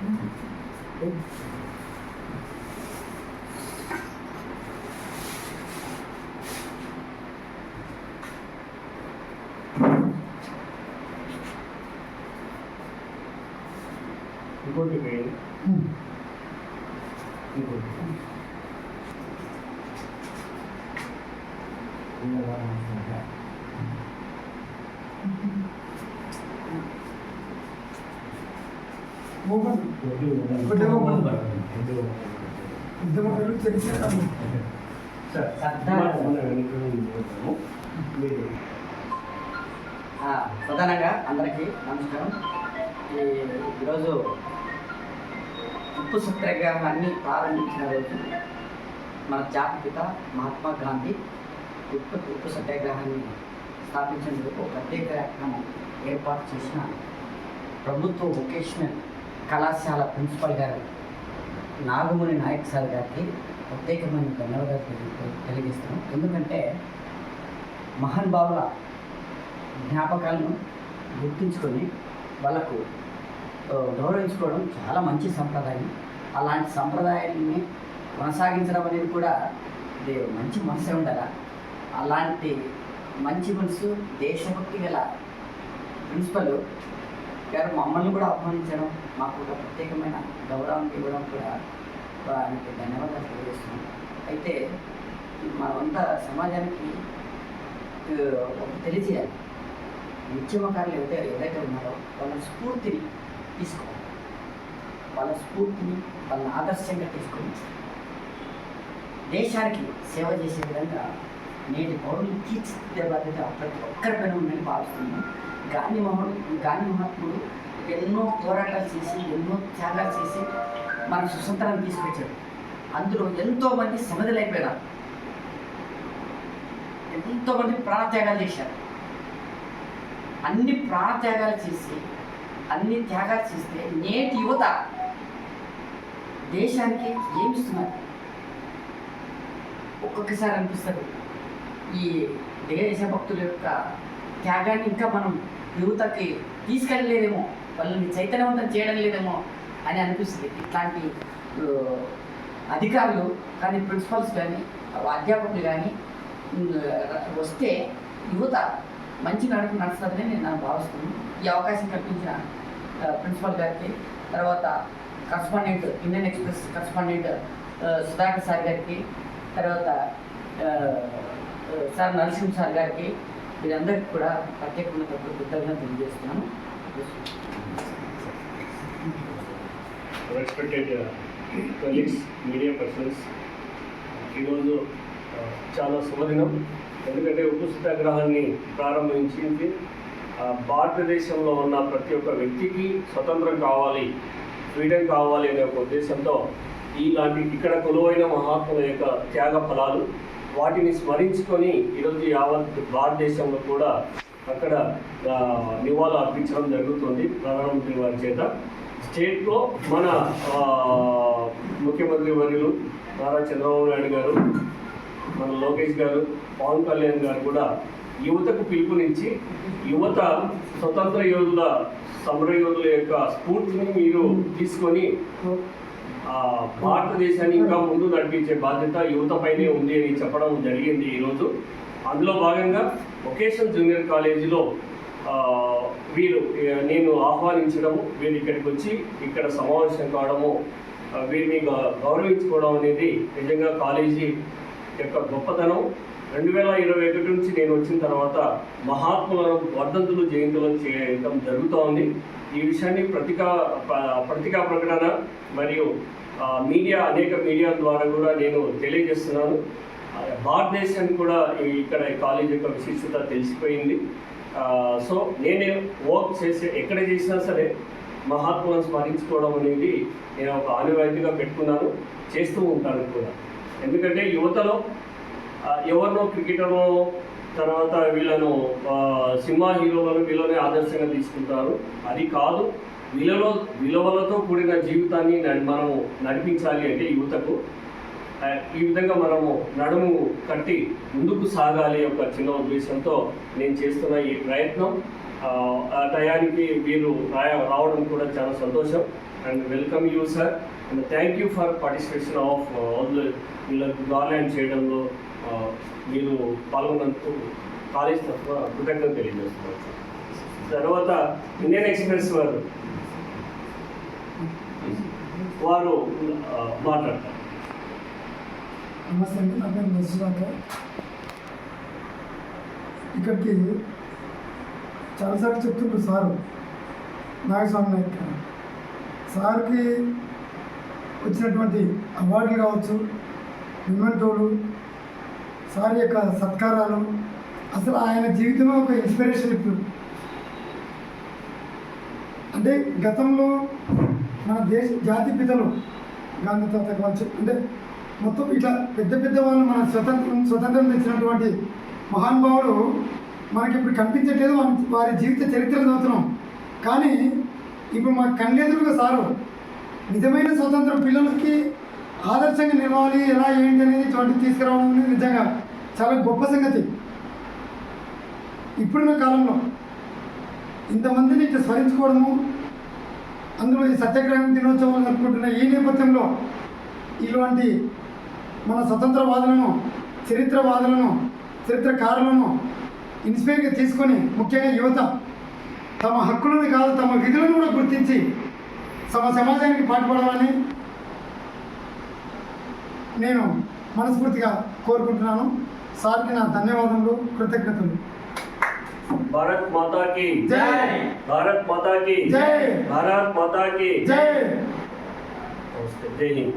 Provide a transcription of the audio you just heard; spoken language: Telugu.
ఇంకోటి ఇంకోటి ప్రధానంగా అందరికీ నమస్కారం. ఈరోజు ఉప్పు సత్యాగ్రహాన్ని ప్రారంభించిన రోజు మన జాతిపిత మహాత్మా గాంధీ ఉప్పు సత్యాగ్రహాన్ని స్థాపించేందుకు ప్రత్యేక కార్యక్రమం ఏర్పాటు చేసిన ప్రభుత్వ వొకేషనల్ కళాశాల ప్రిన్సిపల్ గారు నాగముని నాయక్ సార్ గారికి ప్రత్యేకమైన ధన్యవాదాలు తెలియజేస్తున్నాం. ఎందుకంటే మహానుభావుల జ్ఞాపకాలను గుర్తుంచుకొని వాళ్ళకు గౌరవించుకోవడం చాలా మంచి సంప్రదాయం. అలాంటి సంప్రదాయాన్ని కొనసాగించడం అనేది కూడా మంచి మనసే ఉండాలి. అలాంటి మంచి మనసు దేశభక్తి గల ప్రిన్సిపల్ గారు మమ్మల్ని కూడా అవమానించడం, మాకు ఒక ప్రత్యేకమైన గౌరవం ఇవ్వడం కూడా ఆయనకి ధన్యవాదాలు తెలియజేస్తున్నాం. అయితే మనమంతా సమాజానికి తెలియజేయాలి. ఉద్యమకారులు ఎవరైతే ఉన్నారో వాళ్ళ స్ఫూర్తిని తీసుకోవాలి. వాళ్ళ స్ఫూర్తిని వాళ్ళని ఆదర్శంగా తీసుకొని దేశానికి సేవ చేసే విధంగా నేటి పౌరులు తీర్చిదిద్దే బాధ్యత ప్రతి ఒక్కరిపైన ఉందని భావిస్తున్నాను. గాంధీ మహాత్ముడు ఎన్నో పోరాటాలు చేసి ఎన్నో త్యాగాలు చేసి మన స్వతంత్రాన్ని తీసుకొచ్చాడు. అందులో ఎంతోమంది సమాధులైపోయారు, ఎంతోమంది ప్రాణత్యాగాలు చేశారు. అన్ని ప్రాణత్యాగాలు చేసి అన్ని త్యాగాలు చేస్తే నేటి యువత దేశానికి ఏమిస్తున్నారు? ఒక్కొక్కసారి అనిపిస్తుంది ఈ దేశభక్తుల యొక్క త్యాగాన్ని ఇంకా మనం యువతకి తీసుకెళ్ళలేదేమో, వాళ్ళని చైతన్యవంతం చేయడం లేదేమో అని అనిపిస్తుంది. ఇట్లాంటి అధికారులు కానీ ప్రిన్సిపల్స్ కానీ అధ్యాపకులు కానీ వస్తే యువత మంచి నడుపు నడుస్తుందని నేను భావిస్తున్నాను. ఈ అవకాశం కల్పించిన ప్రిన్సిపల్ గారికి, తర్వాత correspondent Indian express correspondent Sudhakar sir గారికి, తర్వాత సార్ నరసింహ సార్ గారికి, వీరందరికీ కూడా ప్రత్యేకమైన కృతజ్ఞతలు తెలియజేస్తున్నాను. రెస్పెక్టెడ్ కొలీగ్స్, మీడియా పర్సన్స్, ఈరోజు చాలా శుభదినం. ఎందుకంటే ఉప్పు సత్యాగ్రహాన్ని ప్రారంభించింది భారతదేశంలో ఉన్న ప్రతి ఒక్క వ్యక్తికి స్వతంత్రం కావాలి, ఫ్రీడమ్ కావాలి అనే ఒక ఉద్దేశంతో ఇలాంటి ఇక్కడ కొలువైన మహాత్ముల యొక్క త్యాగ ఫలాలు వాటిని స్మరించుకొని ఈరోజు యావత్ భారతదేశంలో కూడా అక్కడ నివాళులు అర్పించడం జరుగుతుంది ప్రధానమంత్రి వారి చేత. స్టేట్లో మన ముఖ్యమంత్రి వర్యులు నారా చంద్రబాబు నాయుడు గారు, మన లోకేష్ గారు, పవన్ కళ్యాణ్ గారు కూడా యువతకు పిలుపునిచ్చి యువత స్వతంత్ర యోధుల సమర యోధుల యొక్క స్ఫూర్తిని మీరు తీసుకొని భారతదేశాన్ని ఇంకా ముందు నడిపించే బాధ్యత యువతపైనే ఉంది అని చెప్పడం జరిగింది ఈరోజు. అందులో భాగంగా వొకేషనల్ జూనియర్ కాలేజీలో వీరు నేను ఆహ్వానించడము, వీరు ఇక్కడికి వచ్చి ఇక్కడ సమావేశం కావడము, వీరిని గౌరవించుకోవడం అనేది నిజంగా కాలేజీ యొక్క గొప్పతనం. 2021 నుంచి నేను వచ్చిన తర్వాత మహాత్ములను వర్ధంతులు జయంతులను చేయడం జరుగుతోంది. ఈ విషయాన్ని పత్రికా ప్రకటన మరియు మీడియా అనేక మీడియా ద్వారా కూడా నేను తెలియజేస్తున్నాను. భారతదేశానికి కూడా ఇక్కడ కాలేజ్ యొక్క విశిష్టత తెలిసిపోయింది. సో నేను వర్క్ ఎక్కడ చేసినా సరే మహాత్ములను స్మరించుకోవడం అనేది నేను ఒక ఆనవాయితీగా పెట్టుకున్నాను, చేస్తూ ఉంటాను కూడా. ఎందుకంటే యువతలో ఎవరినో క్రికెటర్లో తర్వాత వీళ్ళను సినిమా హీరోలను వీళ్ళనే ఆదర్శంగా తీసుకుంటారు. అది కాదు, విలువలతో కూడిన జీవితాన్ని మనము నడిపించాలి అంటే యువతకు ఈ విధంగా మనము నడుము కట్టి ముందుకు సాగాలి ఒక చిన్న ఉద్దేశంతో నేను చేస్తున్న ఈ ప్రయత్నం. ఆ టయానికి వీళ్ళు రావడం కూడా చాలా సంతోషం. And welcome you sir, and thank you for participation of all వీళ్ళకి గార్లాండ్ చేయడంలో మీరు పాల్గొన్నందుకు కాలేజ్ తరఫున కృతజ్ఞత తెలియజేస్తున్నాను సార్. తర్వాత ఇండియన్ ఎక్స్ప్రెస్ వారు మాట్లాడతారు. నమస్తే అండి, నా పేరు నరసింహారావు. ఇక్కడికి చాలాసార్లు చెప్తుండ్రు సారు నాగస్వామి నాయక్ గారు. సార్కి వచ్చినటువంటి అవార్డులు కావచ్చు, మెమెంటోలు, సార్ యొక్క సత్కారాలు, అసలు ఆయన జీవితంలో ఒక ఇన్స్పిరేషన్. ఇప్పుడు అంటే గతంలో మన దేశ జాతి పితలు గాంధీ తాత కావచ్చు, అంటే మొత్తం ఇట్లా పెద్ద పెద్ద వాళ్ళు మన స్వతంత్రం తెచ్చినటువంటి మహానుభావులు మనకి ఇప్పుడు కనిపించట్లేదు. వారి జీవిత చరిత్రలు చదువుతున్నాం, కానీ ఇప్పుడు మాకు కళ్ళెదురుగా సారు నిజమైన స్వతంత్రం పిల్లలకి ఆదర్శంగా నిలవాలి, ఎలా ఏంటి అనేది చోటు తీసుకురావడం అనేది నిజంగా చాలా గొప్ప సంగతి. ఇప్పుడున్న కాలంలో ఇంతమందిని ఇట్లా స్మరించుకోవడము, అందులో ఈ సత్యాగ్రహం దినోత్సవం జరుపుకుంటున్న ఈ నేపథ్యంలో ఇలాంటి మన స్వతంత్రవాదులను, చరిత్రకారులను ఇన్స్పైర్గా తీసుకొని ముఖ్యంగా యువత తమ హక్కులను కాదు తమ విధులను కూడా గుర్తించి సమాజానికి పాటుపడాలని నేను మనస్ఫూర్తిగా కోరుకుంటున్నాను. సార్కి నా ధన్యవాదములు, కృతజ్ఞతలు. భారత్ మాతా కీ జై. భారత్ మాతా కీ జై. భారత్ మాతా కీ జై. నమస్తే. జై హింద్.